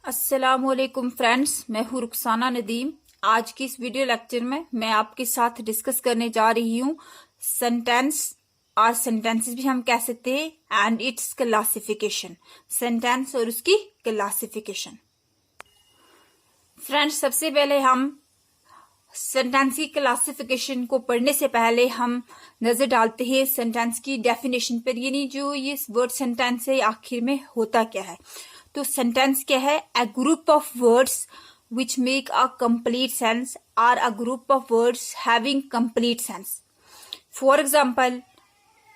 अस्सलामुअलैकुम फ्रेंड्स, मैं हूँ रुखसाना नदीम। आज की इस वीडियो लेक्चर में मैं आपके साथ डिस्कस करने जा रही हूँ सेंटेंस और सेंटेंसेस भी हम कह सकते हैं एंड इट्स क्लासिफिकेशन। सेंटेंस और उसकी क्लासिफिकेशन। फ्रेंड्स, सबसे पहले हम सेंटेंस की क्लासिफिकेशन को पढ़ने से पहले हम नजर डालते हैं सेंटेंस की डेफिनेशन पर, यानी जो ये वर्ड सेंटेंस है आखिर में होता क्या है। तो सेंटेंस क्या है? A group of words which make a complete sense or a group of words having complete sense. For example,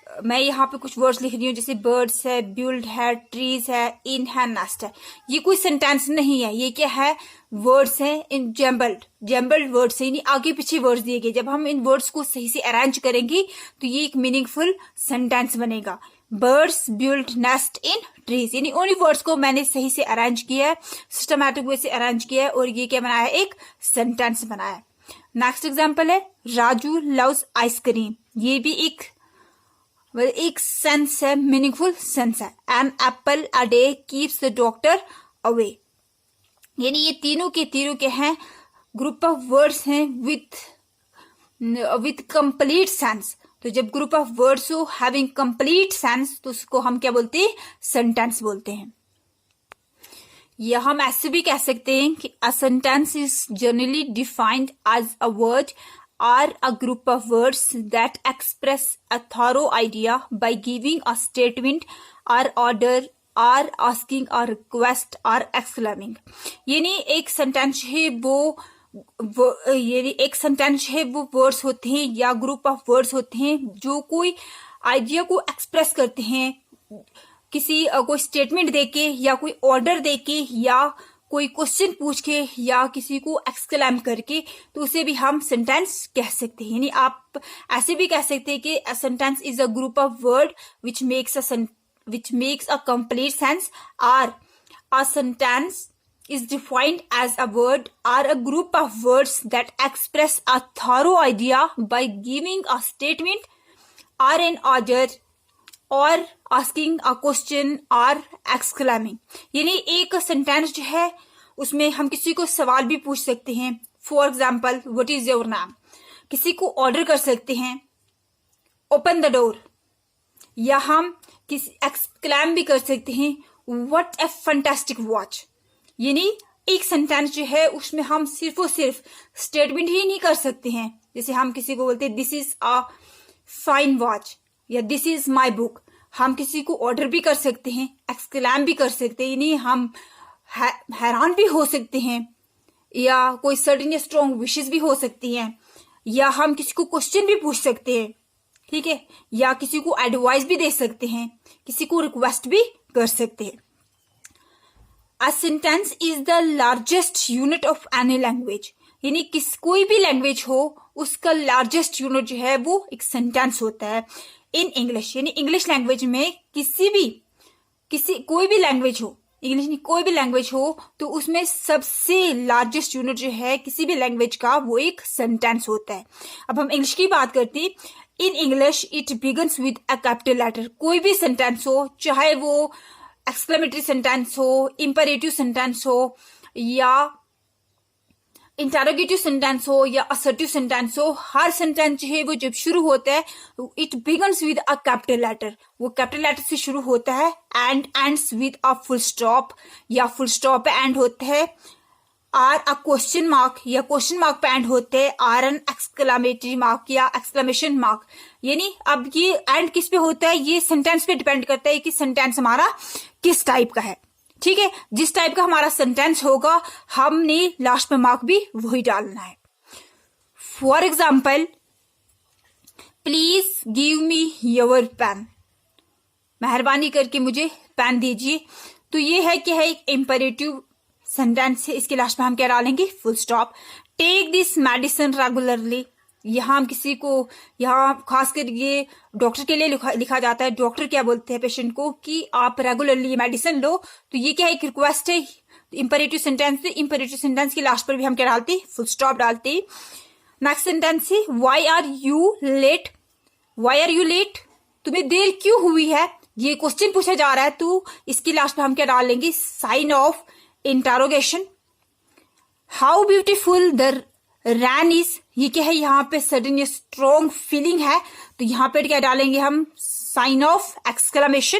मैं यहाँ पे कुछ वर्ड्स लिख रही हूँ, जैसे बर्ड्स है, बिल्ड है, ट्रीज है, इन है, नेस्ट है। ये कोई सेंटेंस नहीं है, ये क्या है? वर्ड्स हैं इन जम्बल्ड वर्ड्स है, यानी आगे पीछे वर्ड्स दिए गए। जब हम इन वर्ड्स को सही से अरेंज करेंगे तो ये एक मीनिंगफुल सेंटेंस बनेगा। बर्ड्स बिल्ड नेस्ट इन ट्रीज, यानी उन्हीं वर्ड्स को मैंने सही से अरेंज किया है, सिस्टमैटिक वे से अरेंज किया है और ये क्या बनाया है? एक सेंटेंस बनाया है। नेक्स्ट एग्जाम्पल है राजू लव्स आइसक्रीम। ये भी एक सेंस है, मीनिंगफुल सेंस है। An apple a day keeps the doctor away, यानी ये तीनों के हैं ग्रुप ऑफ वर्ड्स हैं विथ कंप्लीट सेंस। तो जब ग्रुप ऑफ वर्ड्स हो हैविंग कंप्लीट सेंस तो उसको हम क्या बोलते हैं? सेंटेंस बोलते हैं। या हम ऐसे भी कह सकते हैं कि a sentence is generally defined as a word or a group of words that express a thorough idea by giving a statement or order or asking a request or exclaiming। यानी एक सेंटेंस है वो words होते हैं या group of words होते हैं जो कोई आइडिया को एक्सप्रेस करते हैं, कोई स्टेटमेंट देके या कोई ऑर्डर देके या कोई क्वेश्चन पूछ के या किसी को एक्सक्लेम करके, तो उसे भी हम सेंटेंस कह सकते हैं। यानी आप ऐसे भी कह सकते हैं कि a sentence is a group of word which makes a complete sense, और a sentence is defined as a word or a group of words that express a thorough idea by giving a statement or an order और asking a question और एक्सक्लेमिंग। यानी एक sentence जो है उसमें हम किसी को सवाल भी पूछ सकते हैं। For example, what is your name. किसी को ऑर्डर कर सकते हैं, ओपन द डोर। या हम किसी एक्सक्लेम भी कर सकते हैं, व्हाट ए फैंटास्टिक वॉच। यानी एक सेंटेंस जो है उसमें हम सिर्फ और सिर्फ स्टेटमेंट ही नहीं कर सकते हैं। जैसे हम किसी को बोलते हैं this is a fine watch या दिस इज माई बुक। हम किसी को ऑर्डर भी कर सकते हैं, एक्सक्लेम भी कर सकते हैं, यानी हम हैरान भी हो सकते हैं, या कोई सडन स्ट्रॉन्ग विशेस भी हो सकती हैं, या हम किसी को क्वेश्चन भी पूछ सकते हैं, ठीक है, या किसी को एडवाइस भी दे सकते हैं, किसी को रिक्वेस्ट भी कर सकते हैं। अ sentence is the largest unit of any language, यानी कोई भी लैंग्वेज हो उसका लार्जेस्ट यूनिट जो है वो एक सेंटेंस होता है। इन इंग्लिश, यानी इंग्लिश लैंग्वेज में कोई भी लैंग्वेज हो, इंग्लिश में कोई भी लैंग्वेज हो तो उसमें सबसे लार्जेस्ट यूनिट जो है किसी भी लैंग्वेज का वो एक सेंटेंस होता है। अब हम इंग्लिश की बात करते हैं। In English it begins with a capital letter. कोई भी सेंटेंस हो, चाहे वो एक्सक्लेमेटरी सेंटेंस हो, इंपरेटिव सेंटेंस हो, या इंटरोगेटिव सेंटेंस हो, या असर्टिव सेंटेंस हो, हर सेंटेंस जो है वो जब शुरू होता है it begins with a capital letter. वो कैपिटल लेटर से शुरू होता है and ends with a full stop, या फुल स्टॉप पे एंड होता है, आर अ क्वेश्चन मार्क, या क्वेश्चन मार्क पे एंड होते हैं, आर एन एक्सक्लेमेटरी मार्क या एक्सक्लेमेशन मार्क। यानी अब ये एंड किस पे होता है? ये सेंटेंस पे डिपेंड करता है कि सेंटेंस हमारा किस टाइप का है, ठीक है। जिस टाइप का हमारा सेंटेंस होगा हमने लास्ट में मार्क भी वही डालना है। For example, please give me your pen. मेहरबानी करके मुझे पेन दीजिए। तो ये है कि है एक इंपरेटिव सेंटेंस है, इसके लास्ट में हम क्या डालेंगे? Full stop. Take this medicine regularly. यहाँ हम किसी को, यहाँ खासकर ये डॉक्टर के लिए लिखा जाता है। डॉक्टर क्या बोलते हैं पेशेंट को कि आप रेगुलरली ये मेडिसिन लो। तो ये क्या है? एक रिक्वेस्ट है, इंपरेटिव सेंटेंस। तो इंपरेटिव सेंटेंस के लास्ट पर भी हम क्या डालते हैं? फुल स्टॉप डालते हैं। नेक्स्ट सेंटेंस है why are you late. Why are you late, तुम्हें देर क्यों हुई है? ये क्वेश्चन पूछा जा रहा है, तो इसके लास्ट में हम क्या डालेंगे? Sign of interrogation. How beautiful the rain is, ये क्या है, यहाँ पे सडन ये स्ट्रॉन्ग फीलिंग है, तो यहाँ पे क्या डालेंगे हम, साइन ऑफ एक्सक्लेमेशन।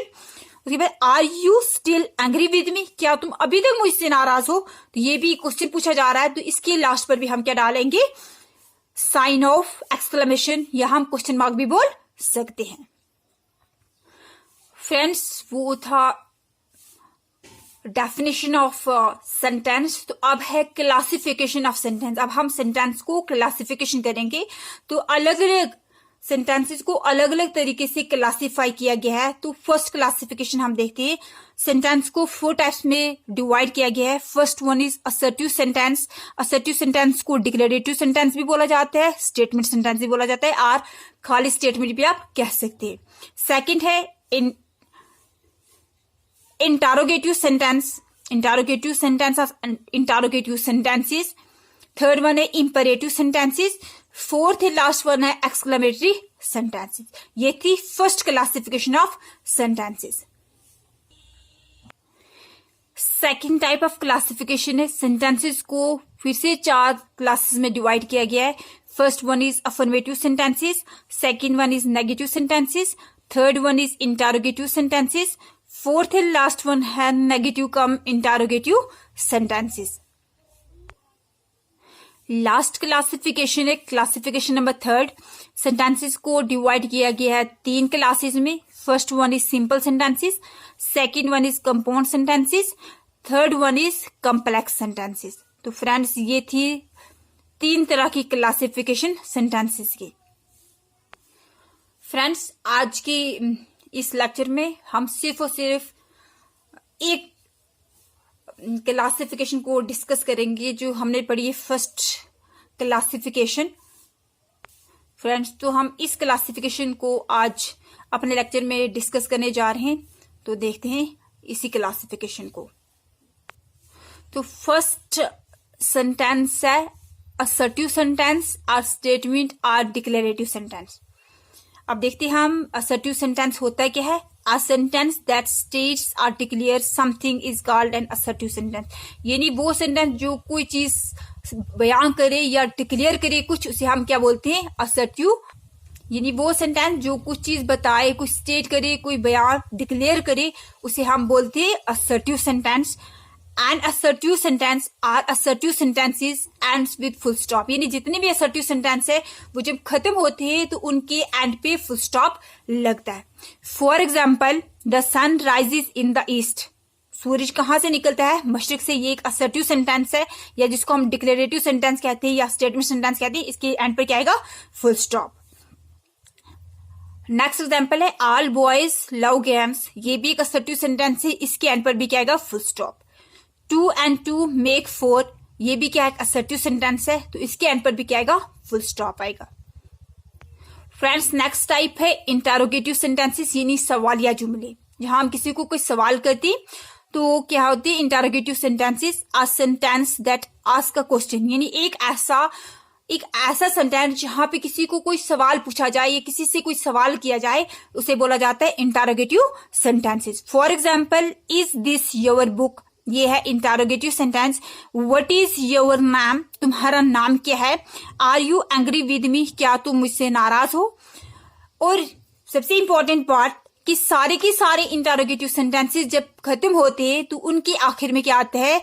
उसके बाद are you still angry with me, क्या तुम अभी तक मुझसे नाराज हो, तो ये भी क्वेश्चन पूछा जा रहा है, तो इसके लास्ट पर भी हम क्या डालेंगे, साइन ऑफ एक्सक्लेमेशन, या हम क्वेश्चन मार्क भी बोल सकते हैं। फ्रेंड्स, वो था डेफिनेशन ऑफ सेंटेंस। तो अब है क्लासिफिकेशन ऑफ सेंटेंस। अब हम सेंटेंस को क्लासिफिकेशन करेंगे, तो अलग अलग सेंटेंसेस को अलग अलग तरीके से क्लासिफाई किया गया है। तो फर्स्ट क्लासिफिकेशन हम देखते हैं, सेंटेंस को 4 टाइप्स में डिवाइड किया गया है। First one is assertive sentence. Assertive sentence को डिक्लेरेटिव सेंटेंस भी बोला जाता है, स्टेटमेंट सेंटेंस भी बोला जाता है, और खाली स्टेटमेंट भी आप कह सकते हैं। सेकेंड है interrogative sentence, interrogative sentences। Third one है imperative sentences। फोर्थ है लास्ट वन है exclamatory sentences। ये थी first classification of sentences. Second type of classification है, सेंटेंसेस को फिर से 4 क्लासेस में डिवाइड किया गया है। First one is affirmative sentences, second one is negative sentences, third one is interrogative sentences, fourth and last one है नेगेटिव कम interrogative sentences. Last classification है क्लासिफिकेशन नंबर थर्ड। सेंटेंसेस को डिवाइड किया गया है 3 क्लासेस में। First one is simple sentences, second one is compound sentences, third one is complex sentences. तो friends, ये थी 3 तरह की क्लासिफिकेशन सेंटेंसेस की। फ्रेंड्स, आज की इस लेक्चर में हम सिर्फ और सिर्फ एक क्लासिफिकेशन को डिस्कस करेंगे जो हमने पढ़ी है, फर्स्ट क्लासिफिकेशन। फ्रेंड्स, तो हम इस क्लासिफिकेशन को आज अपने लेक्चर में डिस्कस करने जा रहे हैं, तो देखते हैं इसी क्लासिफिकेशन को। तो फर्स्ट सेंटेंस है असर्टिव सेंटेंस, और स्टेटमेंट, और डिक्लेरेटिव सेंटेंस। अब देखते हैं हम असर्टिव सेंटेंस होता है क्या है। A sentence that states or declares something is called an assertive sentence। यानी वो सेंटेंस जो कोई चीज बयान करे या डिक्लेयर करे कुछ, उसे हम क्या बोलते हैं, असर्टिव। यानी वो सेंटेंस जो कुछ चीज बताए, कुछ स्टेट करे, कोई बयान डिक्लेयर करे, उसे हम बोलते हैं assertive sentence. And assertive sentence or assertive sentences ends with full stop. यानी जितने भी असर्टिव सेंटेंस है वो जब खत्म होते हैं तो उनके एंड पे फुल स्टॉप लगता है। For example, the sun rises in the east. सूरज कहाँ से निकलता है, मशरिक से। ये एक असर्टिव सेंटेंस है, या जिसको हम डिक्लेरेटिव सेंटेंस कहते हैं या स्टेटमेंट सेंटेंस कहते हैं। इसके एंड पर क्या आएगा, फुल स्टॉप। नेक्स्ट एग्जाम्पल है ऑल बॉयज लव गेम्स। ये भी एक असर्टिव सेंटेंस है, इसके एंड पर भी क्या आएगा, फुल स्टॉप। 2 and 2 make 4। ये भी क्या है, असर्टिव सेंटेंस है, तो इसके एंड पर भी क्या आएगा, फुल स्टॉप आएगा। फ्रेंड्स, नेक्स्ट टाइप है इंटरोगेटिव सेंटेंसेस, यानी सवालिया जुमले। जहां हम किसी को कोई सवाल करते तो क्या होती है, interrogative sentences. A sentence that ask a question, यानी एक ऐसा सेंटेंस जहां पे किसी को कोई सवाल पूछा जाए या किसी से कोई सवाल किया जाए, उसे बोला जाता है interrogative sentences. For example, is this your book. ये है interrogative sentence. What is your name, तुम्हारा नाम क्या है। Are you angry with me, क्या तुम मुझसे नाराज हो। और सबसे इंपॉर्टेंट पार्ट कि सारे के सारे इंटरोगेटिव सेंटेंसेस जब खत्म होते हैं तो उनके आखिर में क्या आता है,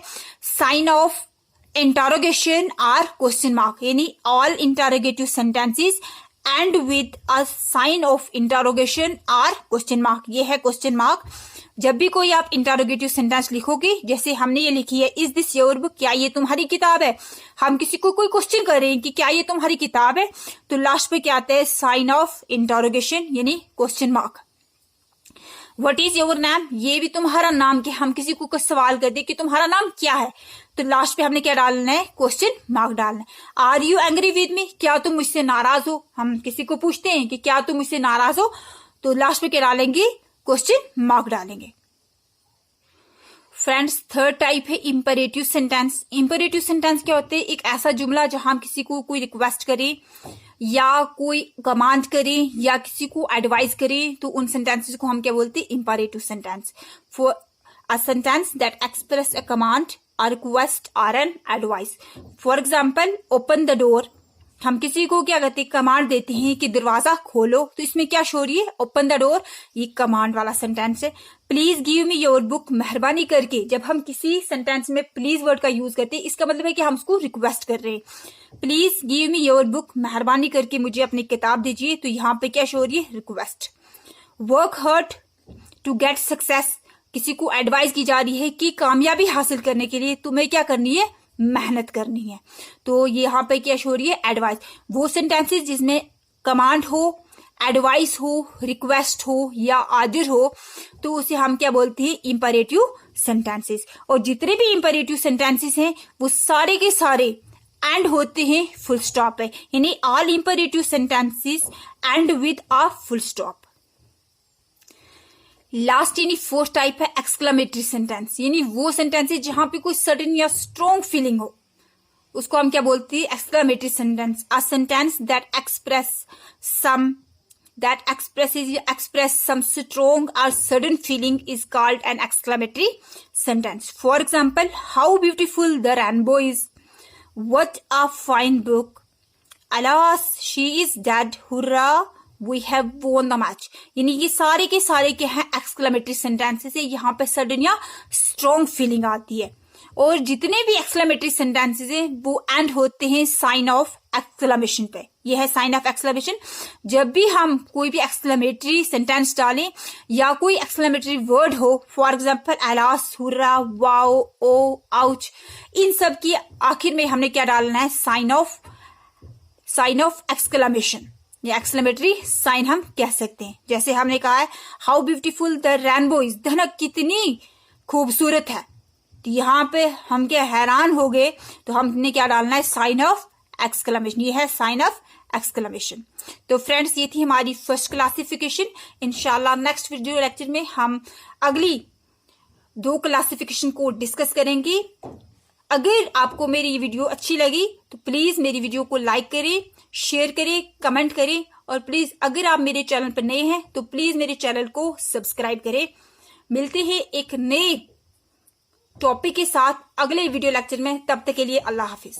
साइन ऑफ इंटरोगेशन और क्वेश्चन मार्क। यानी all interrogative sentences end with a sign of interrogation और क्वेश्चन मार्क। ये है क्वेश्चन मार्क। जब भी कोई आप इंटरोगेटिव सेंटेंस लिखोगे, जैसे हमने ये लिखी है, इज दिस योर बुक, क्या ये तुम्हारी किताब है। हम किसी को कोई क्वेश्चन कर रहे हैं कि क्या ये तुम्हारी किताब है, तो लास्ट पे क्या आता है, साइन ऑफ इंटरोगेशन यानी question mark. What is your name, ये भी तुम्हारा नाम क्या। हम किसी को कुछ सवाल कर दे कि तुम्हारा नाम क्या है, तो लास्ट पे हमने क्या डालना है, क्वेश्चन मार्क डालना है। Are you angry with me, क्या तुम मुझसे नाराज हो। हम किसी को पूछते हैं कि क्या तुम मुझसे नाराज हो, तो लास्ट पे क्या डालेंगे, क्वेश्चन मार्क डालेंगे। फ्रेंड्स, थर्ड टाइप है इंपरेटिव सेंटेंस। इंपरेटिव सेंटेंस क्या होते हैं, एक ऐसा जुमला जहां हम किसी को कोई रिक्वेस्ट करें या कोई कमांड करें या किसी को एडवाइस करें, तो उन सेंटेंसेस को हम क्या बोलते हैं, imperative sentence. For a sentence that express a command a request or an advice. For example, open the door. हम किसी को क्या कहते हैं, कमांड देते हैं कि दरवाजा खोलो, तो इसमें क्या शो रही है, ओपन द डोर, ये कमांड वाला सेंटेंस है. Please give me your book, मेहरबानी करके, जब हम किसी सेंटेंस में प्लीज वर्ड का यूज करते हैं, इसका मतलब है कि हम उसको रिक्वेस्ट कर रहे हैं. Please give me your book, मेहरबानी करके मुझे अपनी किताब दीजिए, तो यहाँ पे क्या शो हो रही है, request. Work hard to get success, किसी को एडवाइस की जा रही है कि कामयाबी हासिल करने के लिए तुम्हें क्या करनी है, मेहनत करनी है. तो ये यहाँ पे क्या शो हो रही है, एडवाइस. वो सेंटेंसेस जिसमें कमांड हो, एडवाइस हो, रिक्वेस्ट हो या आर्डर हो, तो उसे हम क्या बोलते हैं, इंपरेटिव सेंटेंसेस. और जितने भी इंपरेटिव सेंटेंसेस हैं वो सारे के सारे एंड होते हैं फुल स्टॉप पे, यानी all imperative sentences end with a full stop. Last यानी फोर्थ टाइप है एक्सक्लेमेटरी सेंटेंस, यानी वो सेंटेंस जहां पे कोई सडन या स्ट्रॉन्ग फीलिंग हो, उसको हम क्या बोलते हैं, exclamatory sentence. A sentence that express some strong or sudden feeling is called an exclamatory sentence. For example, how beautiful the rainbow is. What a fine book. Alas, she is dead. Hurrah, we have won the match. यानी ये सारे के सारे क्या हैं, exclamatory sentences है. यहाँ पे सडन या स्ट्रॉन्ग फीलिंग आती है. और जितने भी एक्सक्लेमेटरी सेंटेंसेस हैं वो एंड होते हैं साइन ऑफ एक्सक्लेमेशन पे. यह है साइन ऑफ एक्सक्लेमेशन. जब भी हम कोई भी एक्सक्लेमेटरी सेंटेंस डालें या कोई एक्सक्लेमेटरी वर्ड हो, for example alas, hurrah, wow, oh, ouch, इन सब की आखिर में हमने क्या डालना है, साइन ऑफ एक्सक्लेमेशन या एक्सक्लेमेटरी साइन हम कह सकते हैं. जैसे हमने कहा है how beautiful the rainbow is, धनक कितनी खूबसूरत है, तो यहाँ पे हम क्या हैरान हो गए, तो हमने क्या डालना है, साइन ऑफ एक्सक्लेमेशन. ये है साइन ऑफ एक्सक्लेमेशन. तो फ्रेंड्स, ये थी हमारी फर्स्ट क्लासिफिकेशन. इंशाल्लाह नेक्स्ट वीडियो लेक्चर में हम अगली 2 क्लासिफिकेशन को डिस्कस करेंगे. अगर आपको मेरी वीडियो अच्छी लगी तो प्लीज मेरी वीडियो को लाइक करें, शेयर करें, कमेंट करें, और प्लीज अगर आप मेरे चैनल पर नए हैं तो प्लीज मेरे चैनल को सब्सक्राइब करें. मिलते हैं एक नए टॉपिक के साथ अगले वीडियो लेक्चर में. तब तक के लिए अल्लाह हाफिज.